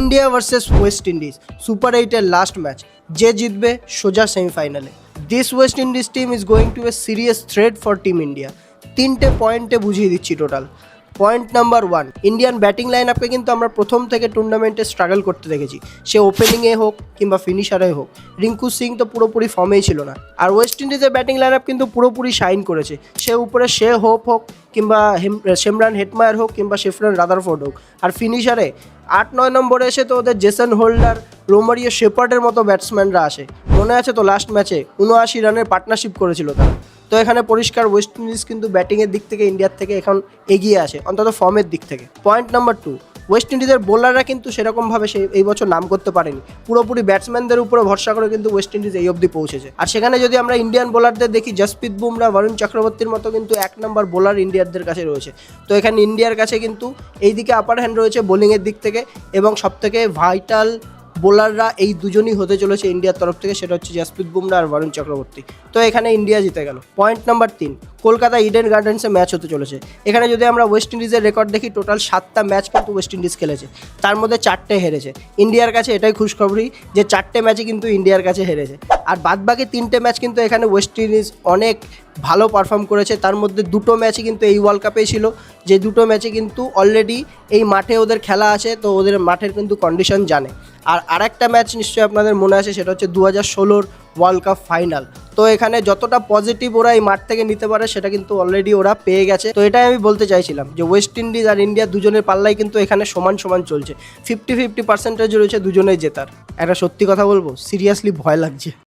India versus West Indies super 8-এর last match, যে জিতবে সোজা সেমিফাইনালে। This West Indies team is going to a serious threat for team India. 3টে পয়েন্টে বুঝিয়ে দিচ্ছি total. Point number 1, Indian batting line আপকে কিন্তু আমরা প্রথম থেকে টুর্নামেন্টে স্ট্রাগল করতে দেখেছি, সে ওপেনিংয়ে হোক কিংবা ফিনিশারে হোক। রিঙ্কু সিং তো পুরোপুরি ফর্মেই ছিল না, আর ওয়েস্ট ইন্ডিজের ব্যাটিং লাইন আপ কিন্তু পুরোপুরি শাইন করেছে। সে উপরে সে হোপ হোক কিংবা সিমরান হেটমায়ার হোক কিংবা শেফরান রাদারফোর্ড হোক, আর ফিনিশারে 8-9 নম্বরে এসে তো ওদের জেসন হোল্ডার, রোমারিও শেপার্ডের মতো ব্যাটসম্যানরা আসে। মনে আছে তো লাস্ট ম্যাচে 79 রানের পার্টনারশিপ করেছিল তারা। তো এখানে পরিষ্কার ওয়েস্ট ইন্ডিজ কিন্তু ব্যাটিংয়ের দিক থেকে ইন্ডিয়ার থেকে এখন এগিয়ে আসে, অন্তত ফর্মের দিক থেকে। পয়েন্ট নাম্বার 2, ওয়েস্ট ইন্ডিজের বোলাররা কিন্তু সেরকমভাবে এই বছর নাম করতে পারেনি। পুরোপুরি ব্যাটসম্যানদের উপরে ভরসা করে কিন্তু ওয়েস্ট ইন্ডিজ এই অবধি পৌঁছেছে। আর সেখানে যদি আমরা ইন্ডিয়ান বোলারদের দেখি, জসপ্রীত বুমরা, বরুণ চক্রবর্তীর মতো কিন্তু 1 নম্বর বোলার ইন্ডিয়ারদের কাছে রয়েছে। তো এখানে ইন্ডিয়ার কাছে কিন্তু এইদিকে আপার হ্যান্ড রয়েছে বোলিংয়ের দিক থেকে, এবং সবথেকে ভাইটাল বোলাররা এই দুজনই হতে চলেছে ইন্ডিয়ার তরফ থেকে, সেটা হচ্ছে জসপ্রীত বুমরা আর বরুণ চক্রবর্তী। তো এখানে ইন্ডিয়া জিতে গেল। পয়েন্ট নাম্বার 3, কলকাতা ইডেন গার্ডেন্সে ম্যাচ হতে চলেছে। এখানে যদি আমরা ওয়েস্ট ইন্ডিজের রেকর্ড দেখি, টোটাল 7টা ম্যাচ কিন্তু ওয়েস্ট ইন্ডিজ খেলেছে, তার মধ্যে 4টে হেরেছে। ইন্ডিয়ার কাছে এটাই খুশখবরি যে 4টে ম্যাচই কিন্তু ইন্ডিয়ার কাছে হেরেছে, আর বাদবাকি 3টে ম্যাচ কিন্তু এখানে ওয়েস্ট ইন্ডিজ অনেক ভালো পারফর্ম করেছে। তার মধ্যে 2টো ম্যাচই কিন্তু এই ওয়ার্ল্ড কাপেই ছিল, যে 2টো ম্যাচে কিন্তু অলরেডি এই মাঠে ওদের খেলা আছে, তো ওদের মাঠের কিন্তু কন্ডিশন জানে। আর আরেকটা ম্যাচ নিশ্চয়ই আপনাদের মনে আছে, সেটা হচ্ছে 2016 ওয়ার্ল্ড কাপ ফাইনাল। তো এখানে যতটা পজিটিভ ওরা এই মাঠ থেকে নিতে পারে সেটা কিন্তু অলরেডি ওরা পেয়ে গেছে। তো এটাই আমি বলতে চাইছিলাম যে ওয়েস্ট ইন্ডিজ আর ইন্ডিয়া দুজনের পাল্লাই কিন্তু এখানে সমান সমান চলছে। 50-50% রয়েছে দুজনেই জেতার। একটা সত্যি কথা বলবো, সিরিয়াসলি ভয় লাগছে।